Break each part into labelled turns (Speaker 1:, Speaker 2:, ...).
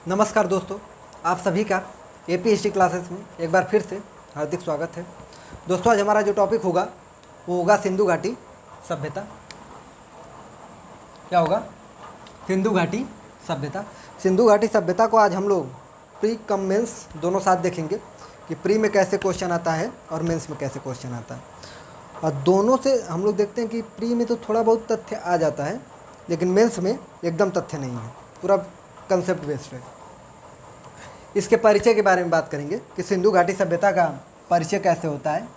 Speaker 1: नमस्कार दोस्तों, आप सभी का एपीएसटी क्लासेस में एक बार फिर से हार्दिक स्वागत है। दोस्तों, आज हमारा जो टॉपिक होगा वो होगा सिंधु घाटी सभ्यता। क्या होगा? सिंधु घाटी सभ्यता। सिंधु घाटी सभ्यता को आज हम लोग प्री कम मेंस दोनों साथ देखेंगे कि प्री में कैसे क्वेश्चन आता है और मेंस में कैसे क्वेश्चन आता है। और दोनों से हम लोग देखते हैं कि प्री में तो थोड़ा बहुत तथ्य आ जाता है, लेकिन मेंस में एकदम तथ्य नहीं है, पूरा कंसेप्ट बेस्ड है। इसके परिचय के बारे में बात करेंगे कि सिंधु घाटी सभ्यता का परिचय कैसे होता है।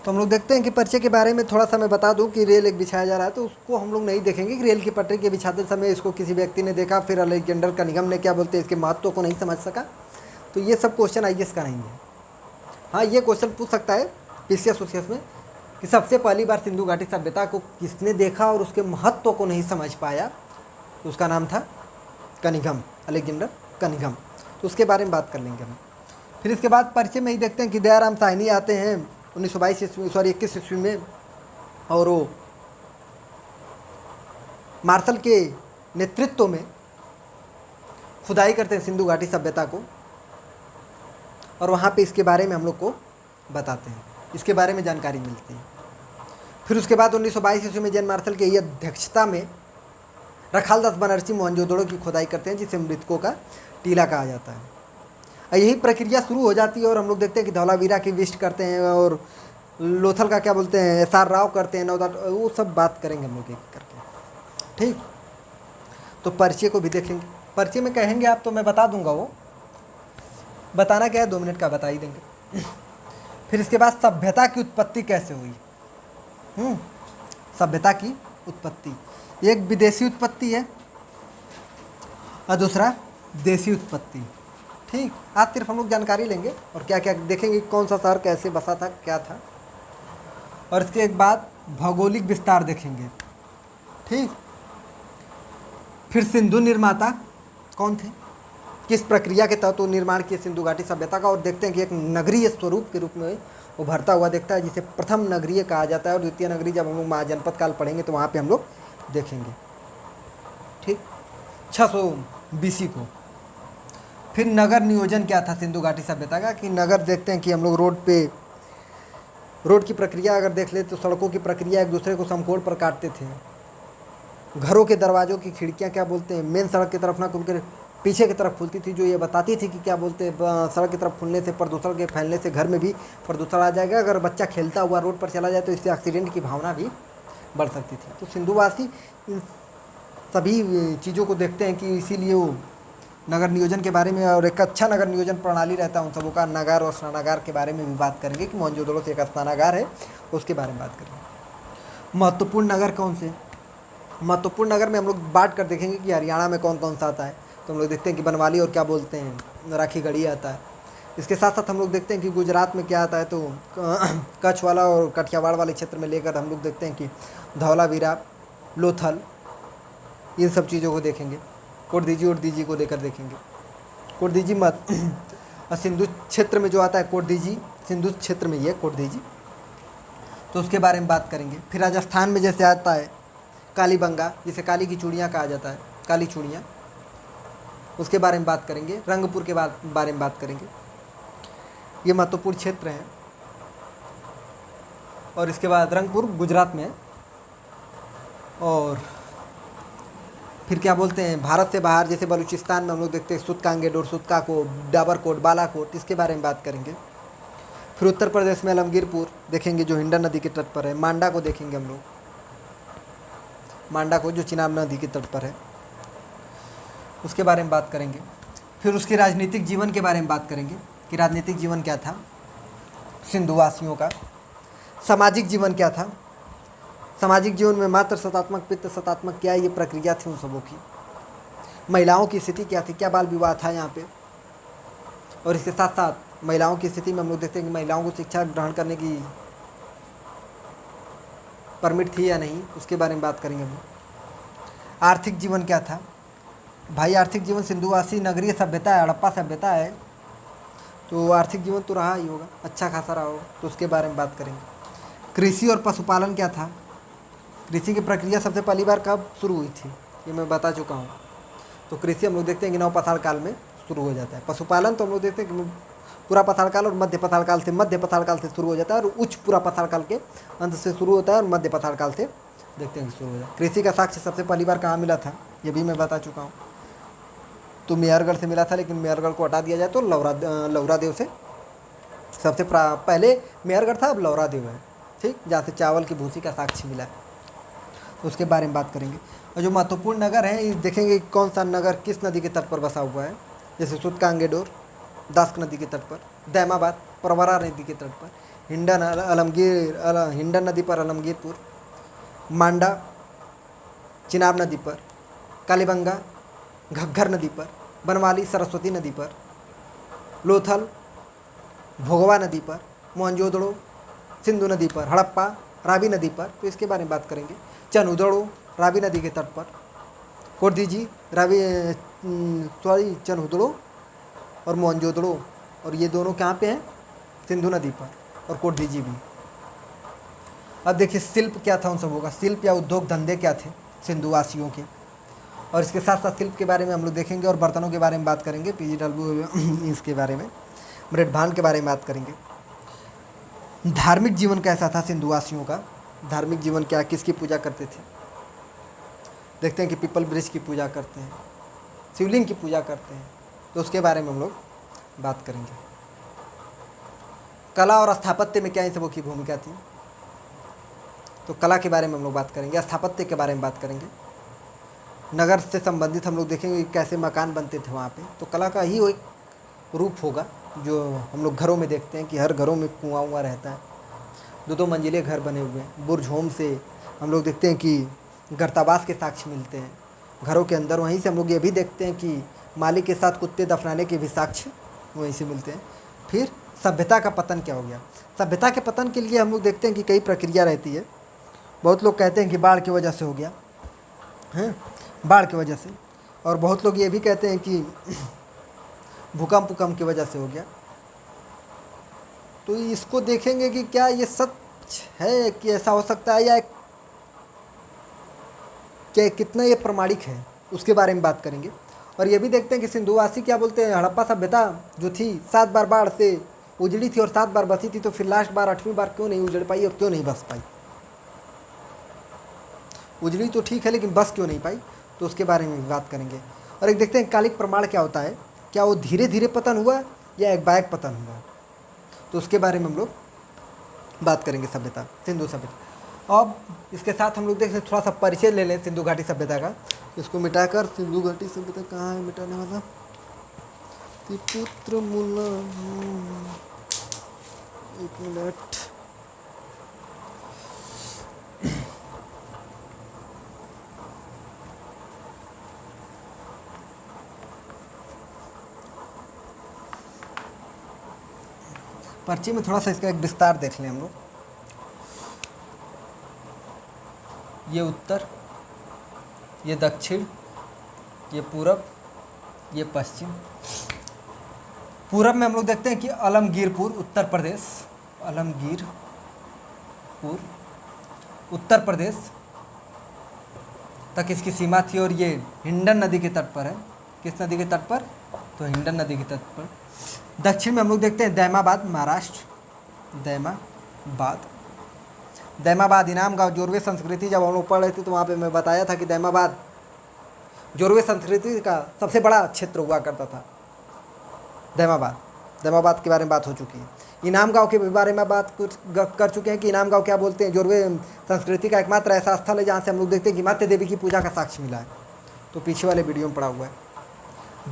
Speaker 1: तो हम लोग देखते हैं कि परिचय के बारे में थोड़ा सा मैं बता दूं कि रेल एक बिछाया जा रहा है, तो उसको हम लोग नहीं देखेंगे कि रेल की पटरी के बिछाते समय इसको किसी व्यक्ति ने देखा, फिर अलेक्जेंडर कनिंघम ने क्या बोलते हैं इसके महत्व को नहीं समझ सका। तो ये सब क्वेश्चन आईएएस का नहीं है। हाँ, ये क्वेश्चन पूछ सकता है पीसीएस ओसीएस में कि सबसे पहली बार सिंधु घाटी सभ्यता को किसने देखा और उसके महत्व को नहीं समझ पाया, तो उसका नाम था कनिंघम, अलेक्जेंडर कनिंघम। तो उसके बारे में बात कर लेंगे हम। फिर इसके बाद परिचय में ही देखते हैं कि दयाराम साहनी आते हैं 21 ईस्वी में, और वो मार्शल के नेतृत्व में खुदाई करते हैं सिंधु घाटी सभ्यता को, और वहाँ पे इसके बारे में हम लोग को बताते हैं, इसके बारे में जानकारी मिलती है। फिर उसके बाद 1922 ईस्वी में जैन मार्शल की अध्यक्षता में रखालदास बनर्जी मोहनजोदड़ो की खुदाई करते हैं, जिसे मृतकों का टीला कहा जाता है। यही प्रक्रिया शुरू हो जाती है और हम लोग देखते हैं कि धौलावीरा की विष्ट करते हैं और लोथल का क्या बोलते हैं एसआर राव करते हैं, नवदाट, वो सब बात करेंगे हम लोग एक करके। ठीक, तो परिचय को भी देखेंगे। परिचय में कहेंगे आप तो मैं बता दूंगा, वो बताना क्या है 2 मिनट का बता ही देंगे। फिर इसके बाद सभ्यता की उत्पत्ति कैसे हुई। सभ्यता की उत्पत्ति, एक विदेशी उत्पत्ति है और दूसरा देसी उत्पत्ति। ठीक, आज सिर्फ हम लोग जानकारी लेंगे और क्या क्या देखेंगे, कौन सा शहर कैसे बसा था, क्या था, और इसके एक बाद भौगोलिक विस्तार देखेंगे। ठीक, फिर सिंधु निर्माता कौन थे, किस प्रक्रिया के तहत वो निर्माण किए सिंधु घाटी सभ्यता का, और देखते हैं कि एक नगरीय स्वरूप के रूप में उभरता हुआ दिखता है, जिसे प्रथम नगरीय कहा जाता है, और द्वितीय नगरी जब हम लोग महाजनपद काल पढ़ेंगे तो वहाँ पे हम लोग देखेंगे। ठीक, 600 BC को। फिर नगर नियोजन क्या था सिंधु घाटी सभ्यता का, कि नगर देखते हैं कि हम लोग रोड की प्रक्रिया अगर देख ले तो सड़कों की प्रक्रिया एक दूसरे को समकोण पर काटते थे। घरों के दरवाज़ों की खिड़कियां क्या बोलते हैं मेन सड़क की तरफ ना खुलकर पीछे की तरफ खुलती थी, जो ये बताती थी कि क्या बोलते हैं सड़क की तरफ खुलने से प्रदूषण के फैलने से घर में भी प्रदूषण आ जाएगा, अगर बच्चा खेलता हुआ रोड पर चला जाए तो इससे एक्सीडेंट की भावना भी बढ़ सकती थी। तो सिंधुवासी इन सभी चीज़ों को देखते हैं कि इसीलिए वो नगर नियोजन के बारे में, और एक अच्छा नगर नियोजन प्रणाली रहता है उन सबों का, नगर और स्नानागार के बारे में भी बात करेंगे कि मोहनजोदड़ो से एक स्नानागार है, उसके बारे में बात करेंगे। महत्वपूर्ण नगर कौन से, महत्वपूर्ण नगर में हम लोग बांट कर देखेंगे कि हरियाणा में कौन कौन सा आता है। तो हम लोग देखते हैं कि बनवाली और क्या बोलते हैं राखीगढ़ी आता है। इसके साथ साथ हम लोग देखते हैं कि गुजरात में क्या आता है, तो कच्छ वाला और कठियावाड़ वाले क्षेत्र में लेकर हम लोग देखते हैं कि धौलावीरा, लोथल, इन सब चीज़ों को देखेंगे। कोटदीजी को लेकर देखेंगे। कोटदीजी मत और सिंधु क्षेत्र में जो आता है कोटदीजी, सिंधु क्षेत्र में ये कोटदीजी, तो उसके बारे में बात करेंगे। फिर राजस्थान में जैसे आता है कालीबंगा, जिसे काली की चूड़ियाँ कहा जाता है, काली चूड़ियाँ, उसके बारे में बात करेंगे। रंगपुर के बारे में बात करेंगे। ये महत्वपूर्ण क्षेत्र हैं। और इसके बाद रंगपुर गुजरात में है। और फिर क्या बोलते हैं भारत से बाहर जैसे बलूचिस्तान में हम लोग देखते हैं सुतकांगेड और सुतकाकोट, डाबरकोट, बालाकोट, इसके बारे में बात करेंगे। फिर उत्तर प्रदेश में अलमगीरपुर देखेंगे जो हिंडन नदी के तट पर है। मांडा को देखेंगे हम लोग, मांडा को जो चिनाब नदी के तट पर है, उसके बारे में बात करेंगे। फिर उसके राजनीतिक जीवन के बारे में बात करेंगे कि राजनीतिक जीवन क्या था सिंधुवासियों का, सामाजिक जीवन क्या था, सामाजिक जीवन में मात्र सतात्मक पित्त सतात्मक क्या ये प्रक्रिया थी उन सबों की, महिलाओं की स्थिति क्या थी, क्या बाल विवाह था यहाँ पे, और इसके साथ साथ महिलाओं की स्थिति में हम लोग देखते हैं कि महिलाओं को शिक्षा ग्रहण करने की परमिट थी या नहीं, उसके बारे में बात करेंगे हम। आर्थिक जीवन क्या था भाई, आर्थिक जीवन सिंधुवासी नगरीय सभ्यता है, हड़प्पा सभ्यता है, तो आर्थिक जीवन तो रहा ही होगा, अच्छा खासा रहा होगा, तो उसके बारे में बात करेंगे। कृषि और पशुपालन क्या था, कृषि की प्रक्रिया सबसे पहली बार कब शुरू हुई थी, ये मैं बता चुका हूँ। तो कृषि हम लोग देखते हैं कि नवपाषाण काल में शुरू हो जाता है। पशुपालन तो हम लोग देखते हैं कि पूरा पाषाण काल और मध्य पाषाण काल से शुरू हो जाता है, और उच्च पूरा पाषाण काल के अंत से शुरू होता है, और मध्य पाषाण काल से देखते हैं कि शुरू हो जाता है। कृषि का साक्ष्य सबसे पहली बार कहाँ मिला था, ये भी मैं बता चुका हूँ। तो मेहरगढ़ से मिला था, लेकिन मेहरगढ़ को हटा दिया जाए तो लौरा देव से सबसे पहले मेहरगढ़ था, अब लौरा देव है, ठीक, जहाँ से चावल की भूसी का साक्ष्य मिला है, तो उसके बारे में बात करेंगे। और जो महत्वपूर्ण नगर है, ये देखेंगे कौन सा नगर किस नदी के तट पर बसा हुआ है। जैसे सुतकांगेडोर दास्क नदी के तट पर, दैमाबाद प्रवरा नदी के तट पर, हिंडन नदी पर आलमगीरपुर, मांडा चिनाब नदी पर, कालीबंगा घग्घर नदी पर, बनवाली सरस्वती नदी पर, लोथल भोगवा नदी पर, मोहनजोदड़ो सिंधु नदी पर, हड़प्पा रावी नदी पर, तो इसके बारे में बात करेंगे। चनउदड़ो रावी नदी के तट पर, कोटदीजी चनउदड़ो और मोहनजोदड़ो, और ये दोनों कहाँ पे हैं, सिंधु नदी पर, और कोटदीजी भी। अब देखिए शिल्प क्या था उन सबों का, शिल्प या उद्योग धंधे क्या थे सिंधुवासियों के, और इसके साथ साथ शिल्प के बारे में हम लोग देखेंगे, और बर्तनों के बारे में बात करेंगे, पीजीडब्ल्यू इसके बारे में, मृदभान के बारे में बात करेंगे। धार्मिक जीवन कैसा था सिंधुवासियों का, धार्मिक जीवन क्या, किसकी पूजा करते थे, देखते हैं कि पीपल वृक्ष की पूजा करते हैं, शिवलिंग की पूजा करते हैं, तो उसके बारे में हम लोग बात करेंगे। कला और स्थापत्य में क्या इन सबों की भूमिका थी, तो कला के बारे में हम लोग बात करेंगे, स्थापत्य के बारे में बात करेंगे। नगर से संबंधित हम लोग देखेंगे कैसे मकान बनते थे वहाँ पे, तो कला का ही वो एक रूप होगा जो हम लोग घरों में देखते हैं कि हर घरों में कुआं वुआं रहता है, दो मंजिले घर बने हुए हैं, बुर्ज होम से हम लोग देखते हैं कि गर्तावास के साक्ष्य मिलते हैं घरों के अंदर। वहीं से हम लोग ये भी देखते हैं कि मालिक के साथ कुत्ते दफनाने के भी साक्ष्य वहीं से मिलते हैं। फिर सभ्यता का पतन क्या हो गया, सभ्यता के पतन के लिए हम लोग देखते हैं कि कई प्रक्रिया रहती है। बहुत लोग कहते हैं कि बाढ़ की वजह से हो गया है, बाढ़ की वजह से, और बहुत लोग ये भी कहते हैं कि भूकंप की वजह से हो गया। तो इसको देखेंगे कि क्या ये सच है कि ऐसा हो सकता है, या क्या कितना ये प्रमाणिक है, उसके बारे में बात करेंगे। और ये भी देखते हैं कि सिंधुवासी क्या बोलते हैं, हड़प्पा सभ्यता जो थी 7 बार बाढ़ से उजड़ी थी और 7 बार बसी थी, तो फिर लास्ट बार 8वीं बार क्यों नहीं उजड़ पाई और क्यों नहीं बस पाई। उजड़ी तो ठीक है लेकिन बस क्यों नहीं पाई, तो उसके बारे में भी बात करेंगे। और एक देखते हैं कालिक प्रमाण क्या होता है, क्या वो धीरे धीरे पतन हुआ या एक बैग पतन हुआ, तो उसके बारे में हम लोग बात करेंगे। सभ्यता सिंधु सभ्यता। अब इसके साथ हम लोग देखते हैं थोड़ा सा परिचय ले लें सिंधु घाटी सभ्यता का। इसको मिटाकर सिंधु घाटी सभ्यता कहाँ है मिटाने वाला, पुत्र मुला, एक मिनट, पर्ची में थोड़ा सा इसका एक विस्तार देख लें हम लोग। ये उत्तर, ये दक्षिण, ये पूरब, ये पश्चिम। पूरब में हम लोग देखते हैं कि आलमगीरपुर उत्तर प्रदेश, आलमगीरपुर उत्तर प्रदेश तक इसकी सीमा थी, और ये हिंडन नदी के तट पर है। किस नदी के तट पर, तो हिंडन नदी के तट पर। दक्षिण में हम लोग देखते हैं दैमाबाद महाराष्ट्र, दैमाबाद इनाम गांव। जोरवे संस्कृति जब हम लोग पढ़ रहे थे तो वहाँ पे मैं बताया था कि दैमाबाद जोरवे संस्कृति का सबसे बड़ा क्षेत्र हुआ करता था। दैमाबाद के बारे में बात हो चुकी है। इनाम गांव के बारे में बात कर चुके हैं कि इनाम गांव क्या बोलते हैं, जोरवे संस्कृति का एकमात्र ऐसा स्थल है जहाँ से हम लोग देखते हैं कि मात्य देवी की पूजा का साक्ष्य मिला है, तो पीछे वाले वीडियो में पड़ा हुआ है।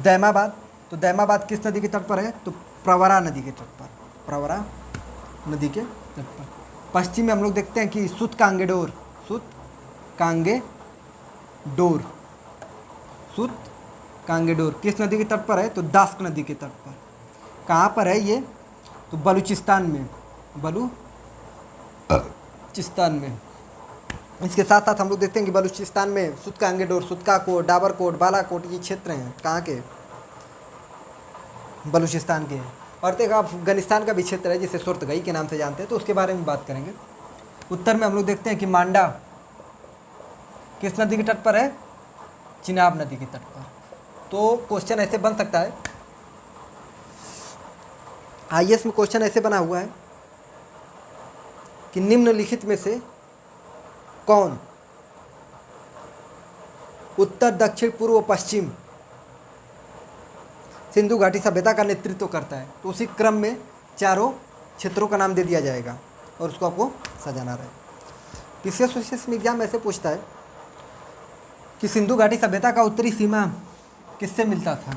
Speaker 1: दैमाबाद, तो दैमाबाद किस नदी के तट पर है, तो प्रवरा नदी के तट पर, प्रवरा नदी के तट पर। पश्चिम में हम लोग देखते हैं कि सुतकांगेडोर किस नदी के तट पर है, तो दास्क नदी के तट पर। कहाँ पर है ये, तो बलूचिस्तान में, इसके साथ साथ हम लोग देखते हैं कि बलूचिस्तान में सुतकांगेडोर, सुतकाकोट, डाबरकोट, बालाकोट, ये क्षेत्र हैं कहाँ के, बलूचिस्तान के। और एक अफगानिस्तान का भी क्षेत्र है जिसे सुर्तगई के नाम से जानते हैं, तो उसके बारे में बात करेंगे। उत्तर में हम लोग देखते हैं कि मांडा किस नदी के तट पर है, चिनाब नदी के तट पर। तो क्वेश्चन ऐसे बन सकता है, आईएएस में क्वेश्चन ऐसे बना हुआ है कि निम्नलिखित में से कौन उत्तर, दक्षिण, पूर्व, पश्चिम सिंधु घाटी सभ्यता का नेतृत्व करता है। तो उसी क्रम में चारों क्षेत्रों का नाम दे दिया जाएगा और उसको आपको सजाना रहे। पीसीएस विशेष में एग्जाम ऐसे पूछता है कि सिंधु घाटी सभ्यता का उत्तरी सीमा किससे मिलता था?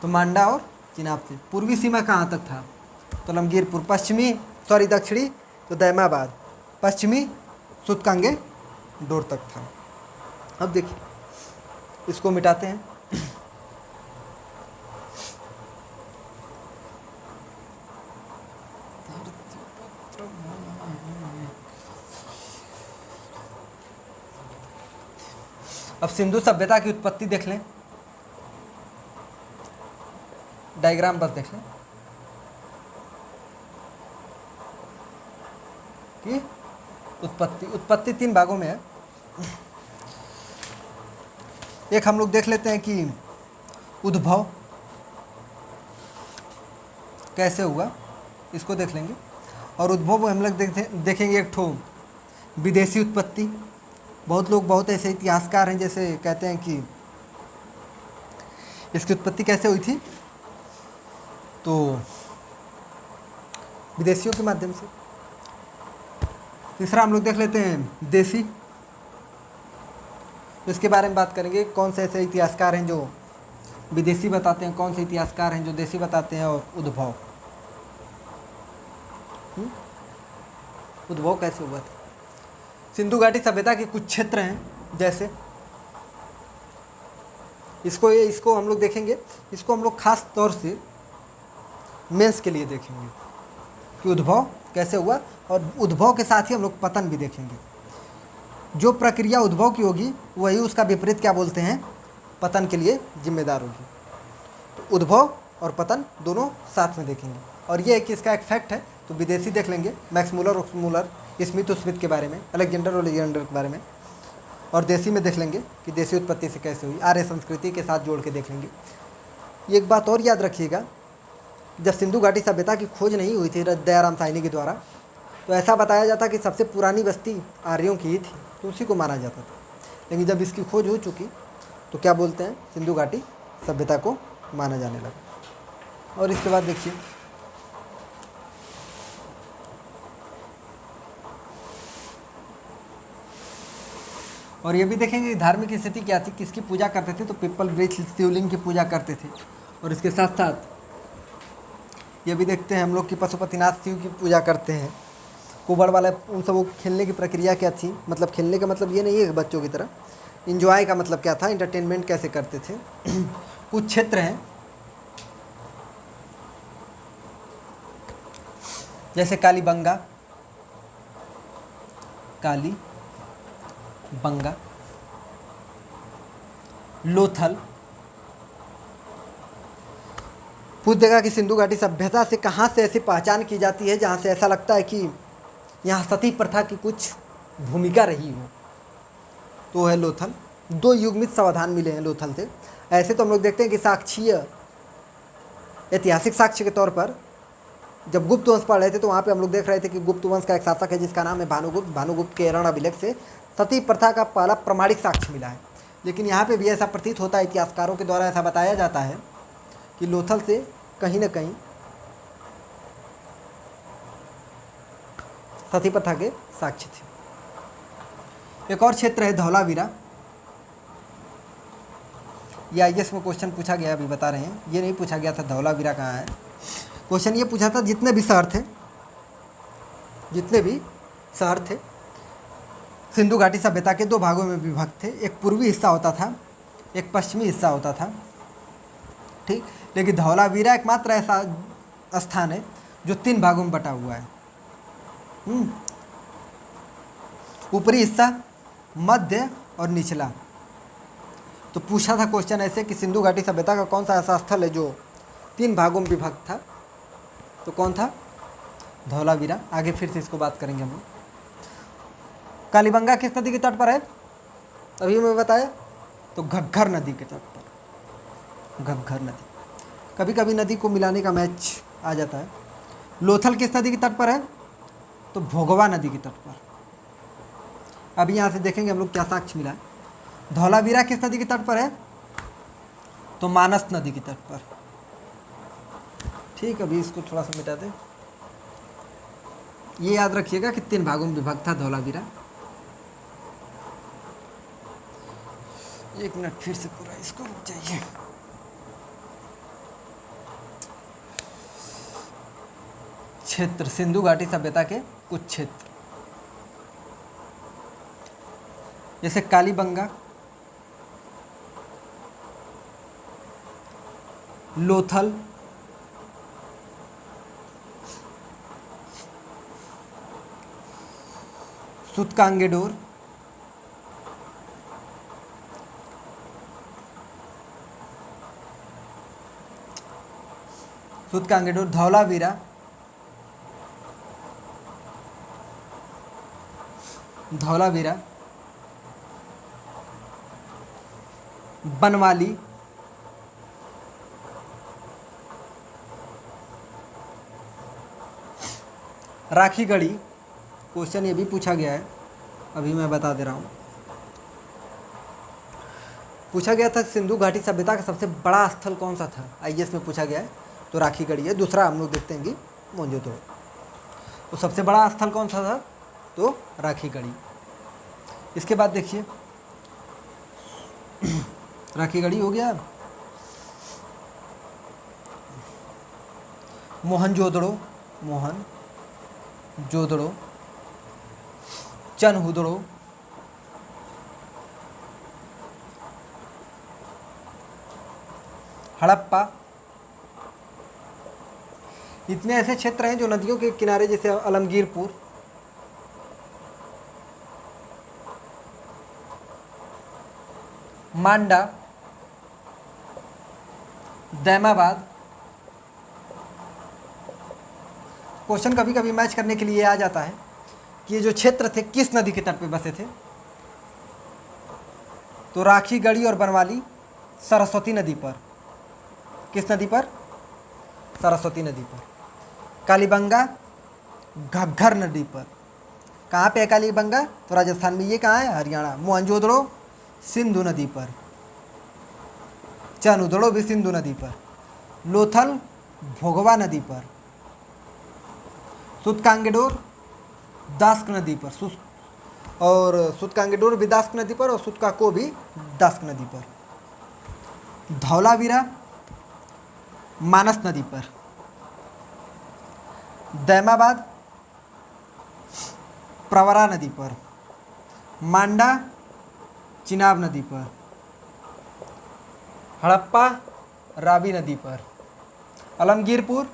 Speaker 1: तो मांडा और चिनाब से। पूर्वी सीमा कहाँ तक था? तो लमगीरपुर। दक्षिणी तो दैमाबाद। पश्चिमी सुतकांगे डोर तक था। अब देखिए इसको मिटाते हैं। अब सिंधु सभ्यता की उत्पत्ति देख लें, डायग्राम बस देख लें कि उत्पत्ति 3 भागों में है। एक हम लोग देख लेते हैं कि उद्भव कैसे हुआ, इसको देख लेंगे। और उद्भव में हम लोग देखेंगे एक ठो विदेशी उत्पत्ति। बहुत ऐसे इतिहासकार हैं जैसे कहते हैं कि इसकी उत्पत्ति कैसे हुई थी, तो विदेशियों के माध्यम से। तीसरा हम लोग देख लेते हैं देसी, तो इसके बारे में बात करेंगे। कौन से ऐसे इतिहासकार हैं जो विदेशी बताते हैं, कौन से इतिहासकार हैं जो देसी बताते हैं। और उद्भव उद्भव कैसे हुआ था। सिंधु घाटी सभ्यता के कुछ क्षेत्र हैं जैसे इसको हम लोग देखेंगे। इसको हम लोग खास तौर से मेंस के लिए देखेंगे कि उद्भव कैसे हुआ, और उद्भव के साथ ही हम लोग पतन भी देखेंगे। जो प्रक्रिया उद्भव की होगी वही उसका विपरीत क्या बोलते हैं, पतन के लिए जिम्मेदार होगी। तो उद्भव और पतन दोनों साथ में देखेंगे। और ये है कि इसका एक फैक्ट है, तो विदेशी देख लेंगे मैक्स मूलर, स्मिथ के बारे में, अलेक्जेंडर के बारे में। और देसी में देख लेंगे कि देसी उत्पत्ति से कैसे हुई, आर्य संस्कृति के साथ जोड़ के देख लेंगे। एक बात और याद रखिएगा, जब सिंधु घाटी सभ्यता की खोज नहीं हुई थी दयाराम साहनी के द्वारा, तो ऐसा बताया जाता कि सबसे पुरानी बस्ती आर्यों की ही थी, तो उसी को माना जाता था। लेकिन जब इसकी खोज हो चुकी तो क्या बोलते हैं, सिंधु घाटी सभ्यता को माना जाने लगा। और इसके बाद देखिए और ये भी देखेंगे कि धार्मिक स्थिति क्या थी, किसकी पूजा करते थे। तो पीपल वृक्ष शिवलिंग की पूजा करते थे। और इसके साथ साथ ये भी देखते हैं हम लोग कि पशुपतिनाथ शिव की पूजा करते हैं। कुबड़ वाला उन सब खेलने की प्रक्रिया क्या थी, मतलब खेलने का मतलब ये नहीं है बच्चों की तरह, इंजॉय का मतलब क्या था, इंटरटेनमेंट कैसे करते थे। कुछ क्षेत्र हैं जैसे कालीबंगा, लोथल। पूछ देगा कि सिंधु घाटी सभ्यता से कहाँ से ऐसी पहचान की जाती है जहाँ से ऐसा लगता है कि यहाँ सती प्रथा की कुछ भूमिका रही हो, तो है लोथल। 2 युग्मित समाधान मिले हैं लोथल से। ऐसे तो हम लोग देखते हैं कि साक्ष्य, ऐतिहासिक साक्ष्य के तौर पर जब गुप्त वंश पढ़ रहे थे तो वहाँ पे हम लोग देख रहे थे कि गुप्त वंश का एक शासक है जिसका नाम है भानुगुप्त के रण अभिलेख से सती प्रथा का पहला प्रमाणिक साक्ष्य मिला है। लेकिन यहाँ पे भी ऐसा प्रतीत होता है, इतिहासकारों के द्वारा ऐसा बताया जाता है कि लोथल से कहीं न कहीं सती प्रथा के साक्ष्य थे। एक और क्षेत्र है धौलावीरा। ये आईएएस में क्वेश्चन पूछा गया, अभी बता रहे हैं। ये नहीं पूछा गया था धौलावीरा कहाँ है। क्वेश्चन ये पूछा था जितने भी शहर थे सिंधु घाटी सभ्यता के 2 भागों में विभक्त थे। एक पूर्वी हिस्सा होता था, एक पश्चिमी हिस्सा होता था, ठीक। लेकिन धौलावीरा एकमात्र ऐसा स्थान है जो 3 भागों में बटा हुआ है। ऊपरी हिस्सा, मध्य और निचला। तो पूछा था क्वेश्चन ऐसे कि सिंधु घाटी सभ्यता का कौन सा ऐसा स्थल है जो 3 भागों में विभक्त था, तो कौन था, धौलावीरा। आगे फिर से इसको बात करेंगे हम लोग। कालीबंगा किस नदी के तट पर है, अभी मैं बताया, तो घग्घर नदी के तट पर। घग्घर नदी। कभी कभी नदी को मिलाने का मैच आ जाता है। लोथल किस नदी के तट पर है? तो भोगवा नदी के तट पर। अभी यहाँ से देखेंगे हम लोग क्या साक्ष्य मिला है। धौलावीरा किस नदी के तट पर है? तो मानस नदी के तट पर। ठीक, अभी इसको थोड़ा सा मिटा दें। ये याद रखिएगा कि 3 भागों में विभक्त था धौलावीरा। एक मिनट फिर से पूरा इसको रुक जाइए। क्षेत्र, सिंधु घाटी सभ्यता के कुछ क्षेत्र, जैसे कालीबंगा, लोथल, सुतकांगेडोर, धौलावीरा, बनवाली, राखीगढ़ी। क्वेश्चन ये भी पूछा गया है, अभी मैं बता दे रहा हूँ। पूछा गया था सिंधु घाटी सभ्यता का सबसे बड़ा स्थल कौन सा था, आईएएस में पूछा गया है, तो राखीगढ़ी है। दूसरा हम लोग देखते हैं कि मोहनजोदड़ो। तो सबसे बड़ा स्थल कौन सा था? तो राखीगढ़ी। इसके बाद देखिए राखीगढ़ी हो गया। मोहनजोदड़ो, चनहुदड़ो, हड़प्पा। इतने ऐसे क्षेत्र हैं जो नदियों के किनारे, जैसे अलमगीरपुर, मांडा, दैमाबाद। क्वेश्चन कभी कभी मैच करने के लिए आ जाता है कि ये जो क्षेत्र थे किस नदी के तट पे बसे थे। तो राखीगढ़ी और बनवाली सरस्वती नदी पर। किस नदी पर? सरस्वती नदी पर। कालीबंगा घग्घर नदी पर। कहाँ पे है कालीबंगा? तो राजस्थान में। ये कहाँ है? हरियाणा। मोहनजोदड़ो सिंधु नदी पर। चनहुदड़ो भी सिंधु नदी पर। लोथल भोगवा नदी पर। सुतकांगेडोर दास्क नदी पर। और सुतकांगेडोर भी दास्क नदी पर, और सुतकाको भी दास्क नदी पर। धौलावीरा मानस नदी पर। दैमाबाद प्रवरा नदी पर। मांडा चिनाब नदी पर। हड़प्पा रावी नदी पर। अलमगीरपुर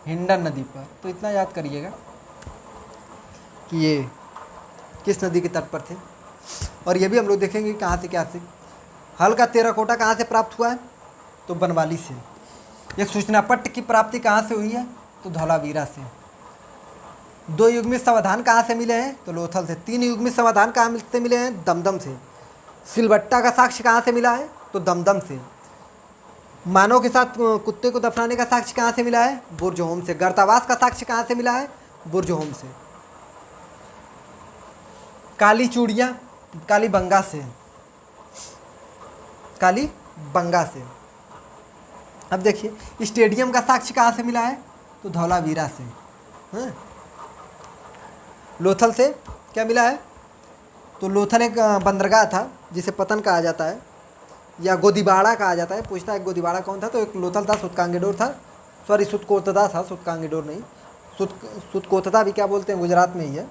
Speaker 1: हिंडन नदी पर। तो इतना याद करिएगा कि ये किस नदी के तट पर थे। और ये भी हम लोग देखेंगे कहाँ से क्या से। हल का टेराकोटा कहाँ से प्राप्त हुआ है? तो बनवाली से। एक सूचना पट्ट की प्राप्ति कहाँ से हुई है? तो धौलावीरा से। 2 युग्मित समाधान कहाँ से मिले हैं? तो लोथल से। 3 युग्मित समाधान कहाँ से मिले हैं? दमदम से। सिलबट्टा का साक्ष्य कहाँ से मिला है? तो दमदम से। मानव के साथ कुत्ते को दफनाने का साक्ष्य कहाँ से मिला है? बुर्जहोम से। गर्तावास का साक्ष्य कहाँ से मिला है? बुर्जहोम से। काली चूड़ियाँ कालीबंगा से। कालीबंगा से। अब देखिए स्टेडियम का साक्ष्य कहाँ से मिला है? तो धौलावीरा से। हाँ? लोथल से क्या मिला है? तो लोथल एक बंदरगाह था जिसे पतन कहा जाता है या गोदीबाड़ा कहा जाता है। पूछता है गोदीबाड़ा कौन था? तो एक लोथल था, सुतकांगेडोर था, सॉरी सुतकोतदा था, सुतकांगेडोर नहीं। सुतकोतदा भी क्या बोलते हैं, गुजरात में ही है।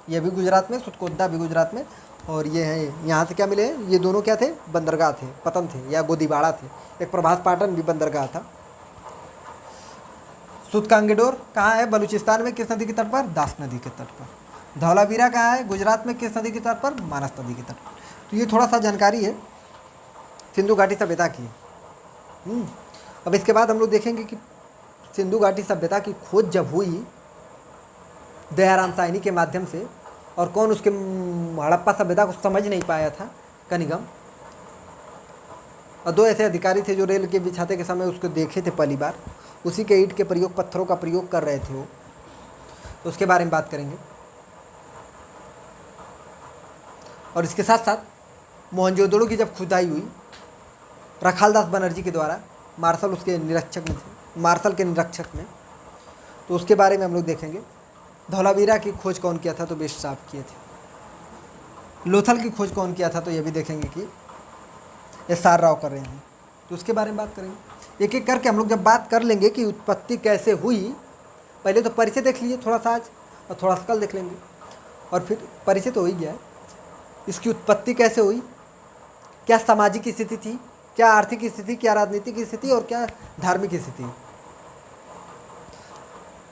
Speaker 1: ये भी गुजरात में, सुतकोतदा भी गुजरात में। और ये है यहाँ से क्या मिले हैं? ये दोनों क्या थे? बंदरगाह थे, पतन थे या गोदीबाड़ा थे। एक प्रभास पाटन भी बंदरगाह था। सुतकांगेडोर कहाँ है? बलूचिस्तान में। किस नदी के तट पर? दास्क नदी के तट पर। धौलावीरा कहाँ है? गुजरात में। किस नदी के तट पर? मानस नदी के तट पर। तो ये थोड़ा सा जानकारी है सिंधु घाटी सभ्यता की। अब इसके बाद हम लोग देखेंगे कि सिंधु घाटी सभ्यता की खोज जब हुई दयाराम साहनी के माध्यम से, और कौन उसके हड़प्पा सभ्यता को समझ नहीं पाया था? कनिगम। और 2 ऐसे अधिकारी थे जो रेल के बिछाते के समय उसको देखे थे पहली बार, उसी के ईंट के प्रयोग, पत्थरों का प्रयोग कर रहे थे वो, तो उसके बारे में बात करेंगे। और इसके साथ साथ मोहनजोदड़ो की जब खुदाई हुई रखालदास बनर्जी के द्वारा, मार्शल उसके निरीक्षक में थे, मार्शल के निरीक्षक में, तो उसके बारे में हम लोग देखेंगे। धौलावीरा की खोज कौन किया था, तो बेस्ट साहब किए थे। लोथल की खोज कौन किया था, तो ये भी देखेंगे कि SR राव कर रहे हैं, तो उसके बारे में बात करेंगे। एक एक करके हम लोग जब बात कर लेंगे कि उत्पत्ति कैसे हुई, पहले तो परिचय देख लीजिए थोड़ा सा आज, और थोड़ा सा कल देख लेंगे, और फिर परिचय तो हो ही गया है। इसकी उत्पत्ति कैसे हुई, क्या सामाजिक स्थिति थी, क्या आर्थिक स्थिति, क्या राजनीतिक स्थिति और क्या धार्मिक स्थिति,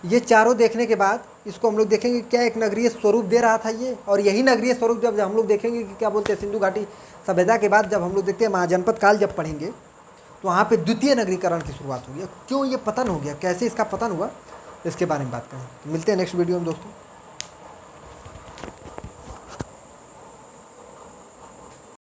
Speaker 1: ये चारों देखने के बाद इसको हम लोग देखेंगे क्या एक नगरीय स्वरूप दे रहा था ये। और यही नगरीय स्वरूप जब हम लोग देखेंगे कि क्या बोलते हैं सिंधु घाटी सभ्यता के बाद जब हम लोग देखते हैं महाजनपद काल जब पढ़ेंगे, तो वहाँ पे द्वितीय नगरीकरण की शुरुआत होगी। क्यों ये पतन हो गया, कैसे इसका पतन हुआ, इसके बारे में बात करें। तो मिलते हैं नेक्स्ट वीडियो में दोस्तों।